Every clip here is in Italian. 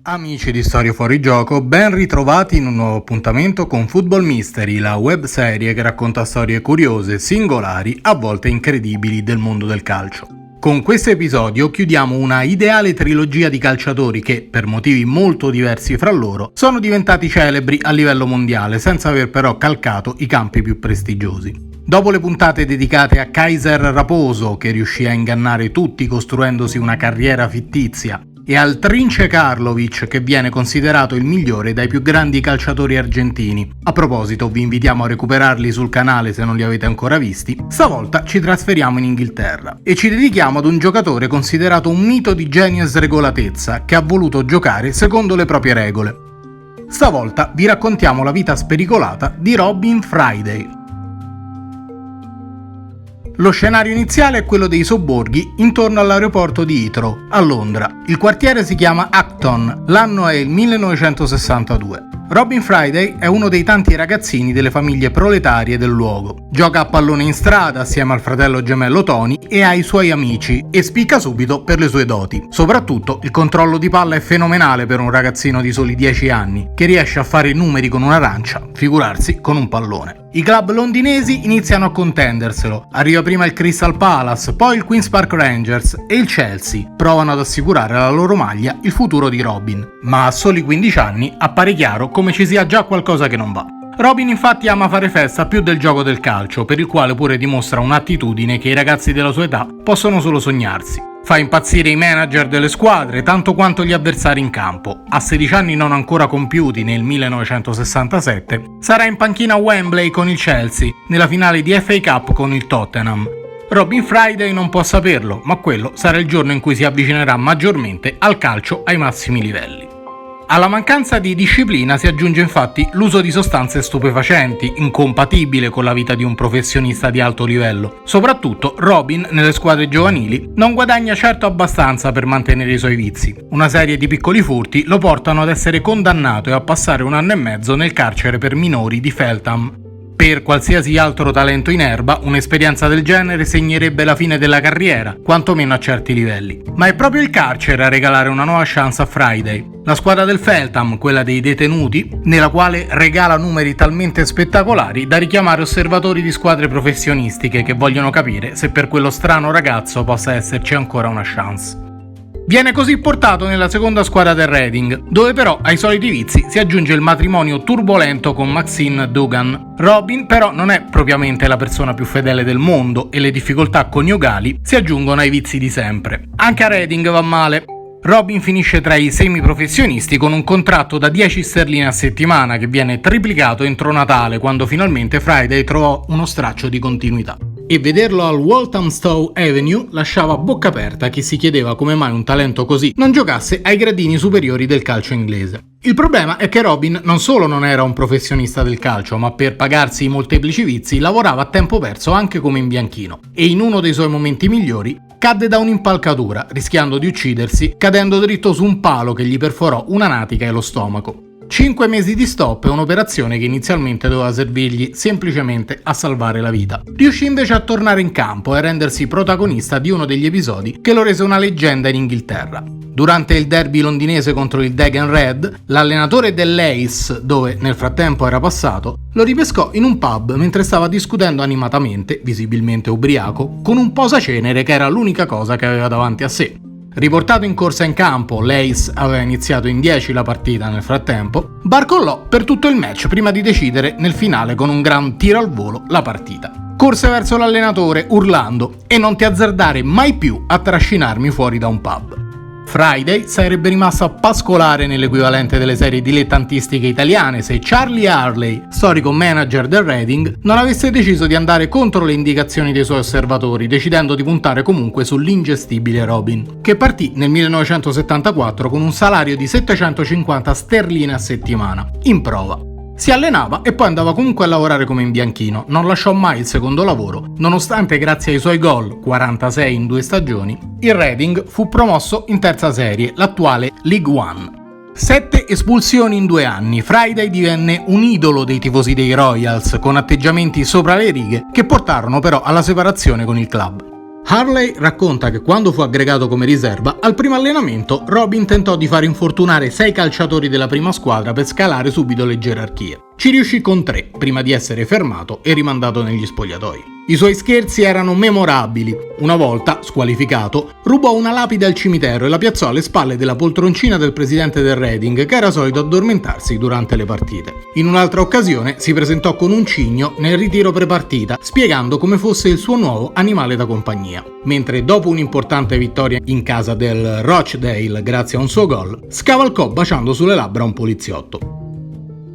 Amici di Storie Fuori Gioco, ben ritrovati in un nuovo appuntamento con Football Mystery, la web serie che racconta storie curiose, singolari, a volte incredibili del mondo del calcio. Con questo episodio chiudiamo una ideale trilogia di calciatori che, per motivi molto diversi fra loro, sono diventati celebri a livello mondiale senza aver però calcato i campi più prestigiosi. Dopo le puntate dedicate a Kaiser Raposo, che riuscì a ingannare tutti costruendosi una carriera fittizia, e al Trince Karlovic, che viene considerato il migliore dai più grandi calciatori argentini. A proposito, vi invitiamo a recuperarli sul canale se non li avete ancora visti. Stavolta ci trasferiamo in Inghilterra e ci dedichiamo ad un giocatore considerato un mito di genio e sregolatezza che ha voluto giocare secondo le proprie regole. Stavolta vi raccontiamo la vita spericolata di Robin Friday. Lo scenario iniziale è quello dei sobborghi intorno all'aeroporto di Heathrow, a Londra. Il quartiere si chiama Acton, l'anno è il 1962. Robin Friday è uno dei tanti ragazzini delle famiglie proletarie del luogo. Gioca a pallone in strada assieme al fratello gemello Tony e ai suoi amici e spicca subito per le sue doti. Soprattutto il controllo di palla è fenomenale per un ragazzino di soli 10 anni, che riesce a fare i numeri con un'arancia, figurarsi con un pallone. I club londinesi iniziano a contenderselo. Arriva prima il Crystal Palace, poi il Queen's Park Rangers e il Chelsea. Provano ad assicurare alla loro maglia il futuro di Robin. Ma a soli 15 anni appare chiaro come ci sia già qualcosa che non va. Robin infatti ama fare festa più del gioco del calcio, per il quale pure dimostra un'attitudine che i ragazzi della sua età possono solo sognarsi. Fa impazzire i manager delle squadre tanto quanto gli avversari in campo. A 16 anni non ancora compiuti nel 1967, sarà in panchina a Wembley con il Chelsea, nella finale di FA Cup con il Tottenham. Robin Friday non può saperlo, ma quello sarà il giorno in cui si avvicinerà maggiormente al calcio ai massimi livelli. Alla mancanza di disciplina si aggiunge infatti l'uso di sostanze stupefacenti, incompatibile con la vita di un professionista di alto livello. Soprattutto Robin, nelle squadre giovanili, non guadagna certo abbastanza per mantenere i suoi vizi. Una serie di piccoli furti lo portano ad essere condannato e a passare 1 anno e mezzo nel carcere per minori di Feltham. Per qualsiasi altro talento in erba, un'esperienza del genere segnerebbe la fine della carriera, quantomeno a certi livelli. Ma è proprio il carcere a regalare una nuova chance a Friday. La squadra del Feltham, quella dei detenuti, nella quale regala numeri talmente spettacolari da richiamare osservatori di squadre professionistiche che vogliono capire se per quello strano ragazzo possa esserci ancora una chance. Viene così portato nella seconda squadra del Reading, dove però ai soliti vizi si aggiunge il matrimonio turbolento con Maxine Dugan. Robin però non è propriamente la persona più fedele del mondo e le difficoltà coniugali si aggiungono ai vizi di sempre. Anche a Reading va male. Robin finisce tra i semiprofessionisti con un contratto da 10 sterline a settimana che viene triplicato entro Natale, quando finalmente Friday trovò uno straccio di continuità. E vederlo al Walthamstow Avenue lasciava a bocca aperta chi si chiedeva come mai un talento così non giocasse ai gradini superiori del calcio inglese. Il problema è che Robin non solo non era un professionista del calcio, ma per pagarsi i molteplici vizi lavorava a tempo perso anche come imbianchino, e in uno dei suoi momenti migliori cadde da un'impalcatura, rischiando di uccidersi cadendo dritto su un palo che gli perforò una natica e lo stomaco. 5 mesi di stop e un'operazione che inizialmente doveva servirgli semplicemente a salvare la vita. Riuscì invece a tornare in campo e a rendersi protagonista di uno degli episodi che lo rese una leggenda in Inghilterra. Durante il derby londinese contro il Dagenham Red, l'allenatore dell'Ace, dove nel frattempo era passato, lo ripescò in un pub mentre stava discutendo animatamente, visibilmente ubriaco, con un posacenere che era l'unica cosa che aveva davanti a sé. Riportato in corsa in campo, l'Ace aveva iniziato in 10 la partita nel frattempo, barcollò per tutto il match prima di decidere nel finale con un gran tiro al volo la partita. Corse verso l'allenatore urlando: "E non ti azzardare mai più a trascinarmi fuori da un pub". Friday sarebbe rimasto a pascolare nell'equivalente delle serie dilettantistiche italiane se Charlie Harley, storico manager del Reading, non avesse deciso di andare contro le indicazioni dei suoi osservatori, decidendo di puntare comunque sull'ingestibile Robin, che partì nel 1974 con un salario di 750 sterline a settimana, in prova. Si allenava e poi andava comunque a lavorare come imbianchino, non lasciò mai il secondo lavoro, nonostante grazie ai suoi gol, 46 in 2 stagioni, il Reading fu promosso in terza serie, l'attuale League One. 7 espulsioni in 2 anni, Friday divenne un idolo dei tifosi dei Royals, con atteggiamenti sopra le righe che portarono però alla separazione con il club. Hurley racconta che quando fu aggregato come riserva, al primo allenamento Robin tentò di far infortunare 6 calciatori della prima squadra per scalare subito le gerarchie. Ci riuscì con 3, prima di essere fermato e rimandato negli spogliatoi. I suoi scherzi erano memorabili. Una volta, squalificato, rubò una lapide al cimitero e la piazzò alle spalle della poltroncina del presidente del Reading, che era solito addormentarsi durante le partite. In un'altra occasione si presentò con un cigno nel ritiro prepartita, spiegando come fosse il suo nuovo animale da compagnia. Mentre dopo un'importante vittoria in casa del Rochdale grazie a un suo gol, scavalcò baciando sulle labbra un poliziotto.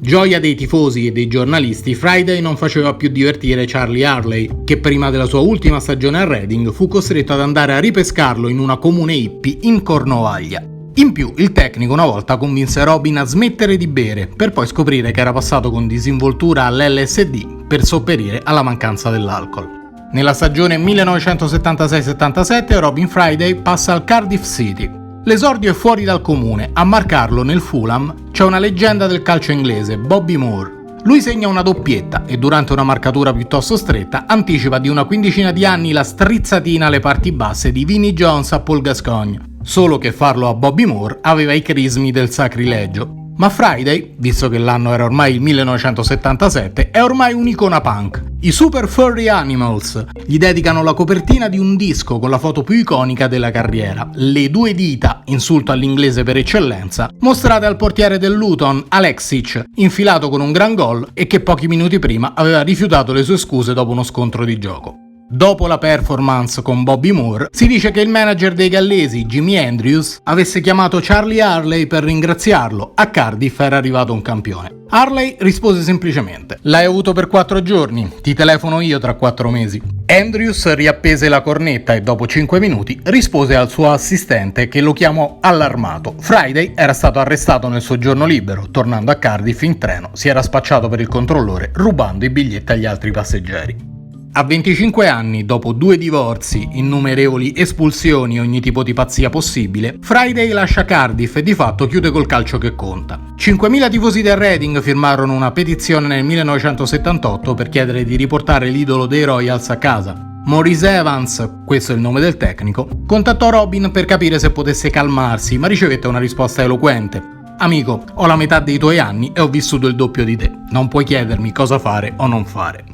Gioia dei tifosi e dei giornalisti, Friday non faceva più divertire Charlie Hurley, che prima della sua ultima stagione a Reading fu costretto ad andare a ripescarlo in una comune hippie in Cornovaglia. In più, il tecnico una volta convinse Robin a smettere di bere, per poi scoprire che era passato con disinvoltura all'LSD per sopperire alla mancanza dell'alcol. Nella stagione 1976-77 Robin Friday passa al Cardiff City. L'esordio è fuori dal comune, a marcarlo nel Fulham c'è una leggenda del calcio inglese, Bobby Moore. Lui segna una doppietta e durante una marcatura piuttosto stretta anticipa di una quindicina di anni la strizzatina alle parti basse di Vinnie Jones a Paul Gascoigne, solo che farlo a Bobby Moore aveva i crismi del sacrilegio. Ma Friday, visto che l'anno era ormai il 1977, è ormai un'icona punk. I Super Furry Animals gli dedicano la copertina di un disco con la foto più iconica della carriera, le 2 dita, insulto all'inglese per eccellenza, mostrate al portiere del Luton, Alexic, infilato con un gran gol e che pochi minuti prima aveva rifiutato le sue scuse dopo uno scontro di gioco. Dopo la performance con Bobby Moore, si dice che il manager dei gallesi, Jimmy Andrews, avesse chiamato Charlie Hurley per ringraziarlo. A Cardiff era arrivato un campione. Hurley rispose semplicemente: "L'hai avuto per 4 giorni, ti telefono io tra 4 mesi". Andrews riappese la cornetta e dopo 5 minuti rispose al suo assistente, che lo chiamò allarmato. Friday era stato arrestato nel suo giorno libero. Tornando a Cardiff in treno, si era spacciato per il controllore rubando i biglietti agli altri passeggeri. A 25 anni, dopo 2 divorzi, innumerevoli espulsioni e ogni tipo di pazzia possibile, Friday lascia Cardiff e di fatto chiude col calcio che conta. 5.000 tifosi del Reading firmarono una petizione nel 1978 per chiedere di riportare l'idolo dei Royals a casa. Maurice Evans, questo è il nome del tecnico, contattò Robin per capire se potesse calmarsi, ma ricevette una risposta eloquente: "Amico, ho la metà dei tuoi anni e ho vissuto il doppio di te. Non puoi chiedermi cosa fare o non fare".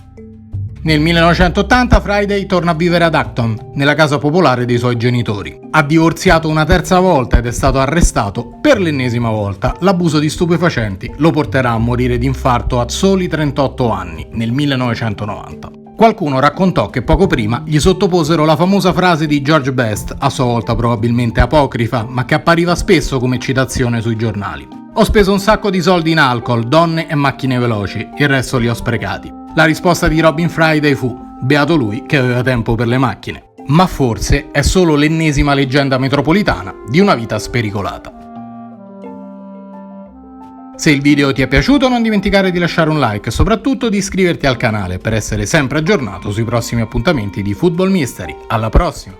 Nel 1980 Friday torna a vivere ad Acton, nella casa popolare dei suoi genitori. Ha divorziato una terza volta ed è stato arrestato per l'ennesima volta. L'abuso di stupefacenti lo porterà a morire di infarto a soli 38 anni, nel 1990. Qualcuno raccontò che poco prima gli sottoposero la famosa frase di George Best, a sua volta probabilmente apocrifa, ma che appariva spesso come citazione sui giornali: "Ho speso un sacco di soldi in alcol, donne e macchine veloci, il resto li ho sprecati". La risposta di Robin Friday fu: "Beato lui che aveva tempo per le macchine". Ma forse è solo l'ennesima leggenda metropolitana di una vita spericolata. Se il video ti è piaciuto non dimenticare di lasciare un like e soprattutto di iscriverti al canale per essere sempre aggiornato sui prossimi appuntamenti di Football Mystery. Alla prossima!